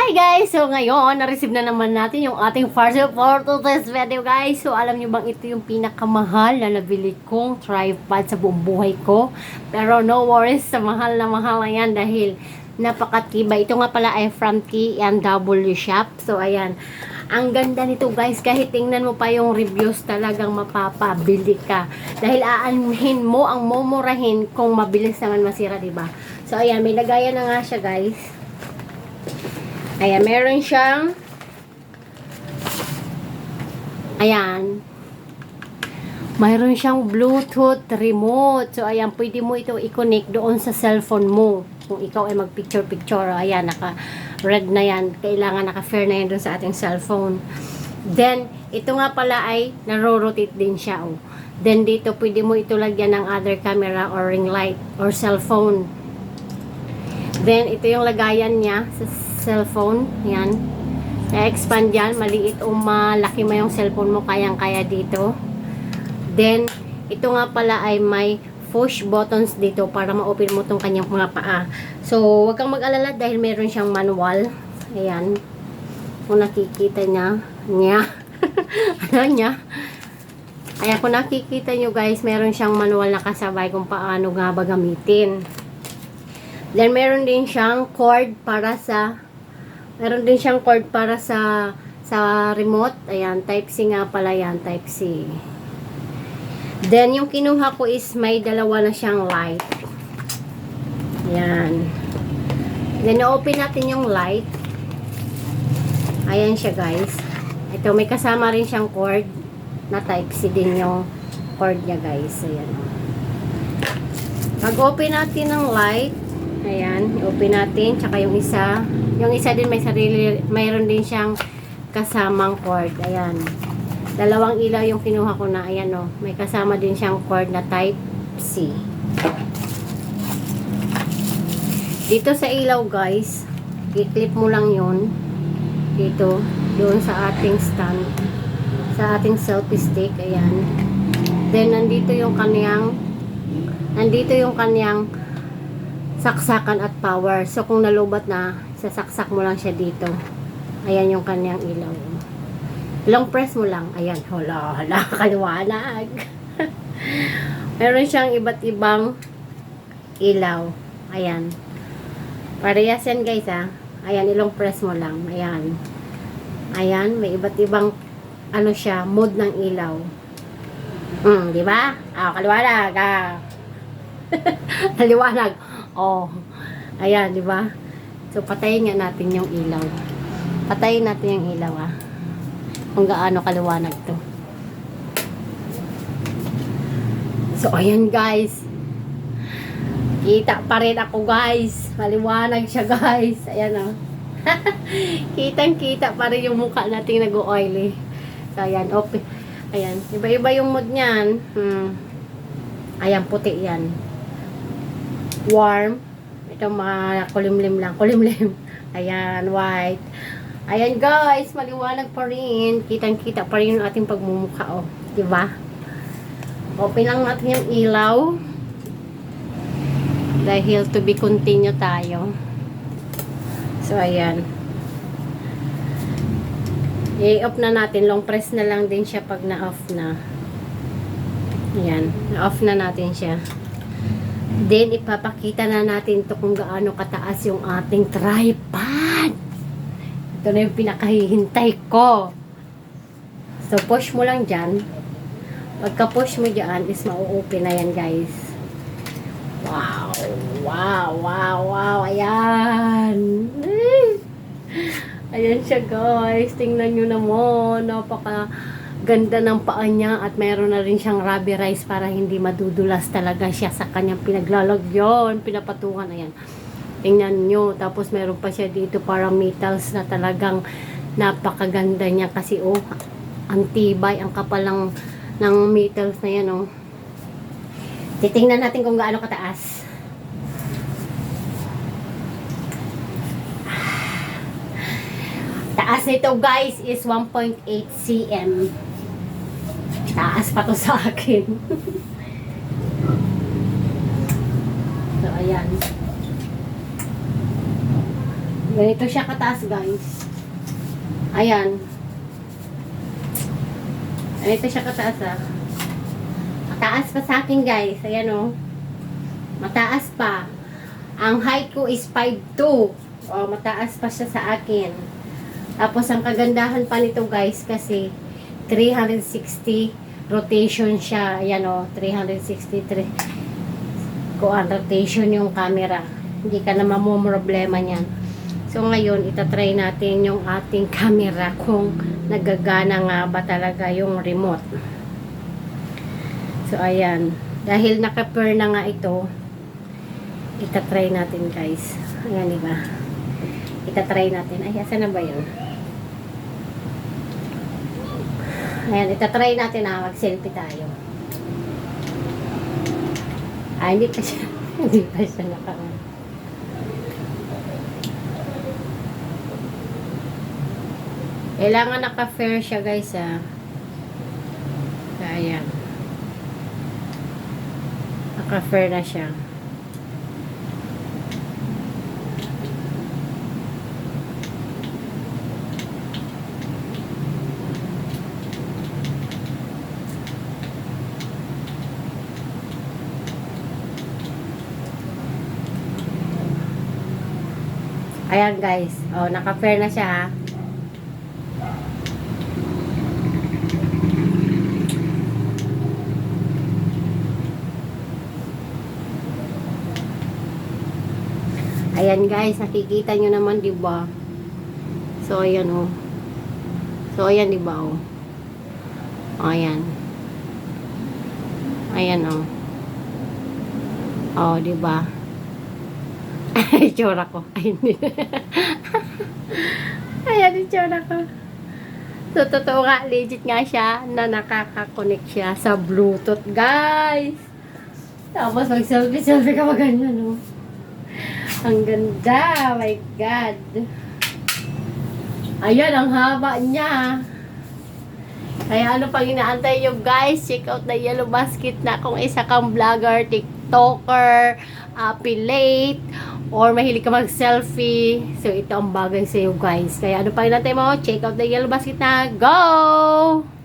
Hi guys! So ngayon, na-receive na naman natin yung ating parcel for today's video guys. So alam nyo bang ito yung pinakamahal na nabili kong tripod sa buong buhay ko. Pero no worries, sa mahal na yan dahil napakatibay. Ito nga pala ay from T&W Shop. So ayan, ang ganda nito guys. Kahit tingnan mo pa yung reviews, talagang mapapabili ka. Dahil aanhin mo ang mumurahin kung mabilis naman masira, diba? So ayan, may lagayan na nga siya guys. Ayan, meron siyang mayroon siyang Bluetooth remote. So, ayan, pwede mo ito i-connect doon sa cellphone mo. Kung ikaw ay mag-picture-picture, ayan, naka-red na yan. Kailangan naka-fair na yan doon sa ating cellphone. Then, ito nga pala ay naro-rotate din siya, oh. Then, dito, pwede mo ito lagyan ng other camera or ring light or cellphone. Then, ito yung lagayan niya sa cellphone. Yan. Na-expand yan. Maliit o malaki mo yung cellphone mo. Kayang-kaya dito. Then, ito nga pala ay may push buttons dito para ma-open mo tong kanyang mga paa. So, huwag kang mag-alala dahil meron siyang manual. Ayan. Kung nakikita niya. Ayan, kung nakikita nyo guys, meron siyang manual na kasabay kung paano nga ba gamitin. Then, meron din siyang cord para sa remote. Ayan, type C nga pala yan, type C. Then, yung kinuha ko is may dalawa na siyang light. Ayan. Then, na-open natin yung light. Ayan siya guys. Ito, may kasama rin siyang cord na type C din yung cord niya guys. Ayan. Pag-open natin ng light, ayan, i-open natin. Tsaka yung isa din mayroon din siyang kasamang cord. Ayan. Dalawang ilaw yung kinuha ko na. Ayan o. May kasama din siyang cord na type C. Dito sa ilaw guys, i-clip mo lang yon dito. Doon sa ating stand. Sa ating selfie stick. Ayan. Then, nandito yung kanyang saksakan at power. So, kung nalubat na, sasaksak mo lang siya dito. Ayan yung kanyang ilaw. Long press mo lang. Ayan. Hala, kaliwanag. Meron siyang iba't ibang ilaw. Ayan. Parehas yan guys ha. Ayan, ilong press mo lang. Ayan. Ayan, may iba't ibang mode ng ilaw. Di ba? Kaliwanag. Kaliwanag. Oh. Ayan, di ba? So, patayin nga natin yung ilaw. Patayin natin yung ilaw, ah. Kung gaano kaliwanag to. So, ayan, guys. Kita pa rin ako, guys. Maliwanag siya, guys. Ayan, oh. Kitang-kita pa rin yung mukha natin nag-oily. So, ayan. Okay. Ayan. Iba-iba yung mood niyan. Ayan, puti yan. Warm. Ito mga kulimlim lang. Kulimlim. Ayan, white. Ayan guys, maliwanag pa rin. Kitang-kita pa rin yung ating pagmumukha, oh. Diba? Open lang natin yung ilaw. Dahil to be continue tayo. So, ayan. I-off na natin. Long press na lang din siya pag na-off na. Ayan. Na-off na natin siya. Then, ipapakita na natin to kung gaano kataas yung ating tripod. Ito na yung pinakahihintay ko. So, push mo lang dyan. Pagka-push mo dyan, is mau-open na yan, guys. Wow! Wow! Wow! Wow! Ayan! Ayan siya, guys. Tingnan nyo naman. Ganda ng paa niya at mayroon na rin siyang rubberized para hindi madudulas talaga siya sa kanyang pinaglalagyan, pinapatungan. Ayan. Tingnan nyo. Tapos meron pa siya dito para metals na talagang napakaganda niya kasi oh, ang tibay, ang kapal ng metals na yan oh. Titingnan natin kung gaano kataas. Taas nito guys is 1.8 cm. Taas pa to sa akin. So, ayan. Ganito siya kataas, guys. Ayan. Ganito siya kataas, ah. Mataas pa sa akin, guys. Ayan, oh. Mataas pa. Ang height ko is 5'2". Oh, mataas pa siya sa akin. Tapos, ang kagandahan pa nito, guys, kasi 360 rotation siya. Ayan, oh. 363 rotation yung camera. Hindi ka na mamumroblema niyan. So, ngayon, itatry natin yung ating camera kung nagagana nga ba talaga yung remote. So, ayan. Dahil naka-pair na nga ito, itatry natin, guys. Ayan, diba? Itatry natin. Ay, asan na ba yun? Ayan, itatry natin na mag-selfie tayo. Ay, hindi pa siya. Hindi pa siya naka-on. Kailangan naka-fair siya, guys, ah. Ayan. Naka-fair na siya. Ayan, guys. Oh, naka-fair na siya, ha. Ayan, guys, nakikita nyo naman, diba? So, ayan, oh. So, ayan, diba, oh. Ayan. Ayan, oh. Oh, diba? Ay, tsura ko. Ay, hindi. Ayan, tsura ko. So, totoo nga, legit nga siya na nakaka-connect siya sa Bluetooth, guys. Tapos, mag-selfie ka ganyan, oh. Ang ganda. My God. Ayan, ang haba niya. Kaya ano pang inaantay nyo, guys? Check out the Yellow Basket na kung isa kang vlogger, TikToker, affiliate, or mahilig ka mag-selfie. So, ito ang bagay sa iyo, guys. Kaya ano pang inaantay mo? Check out the Yellow Basket na. Go!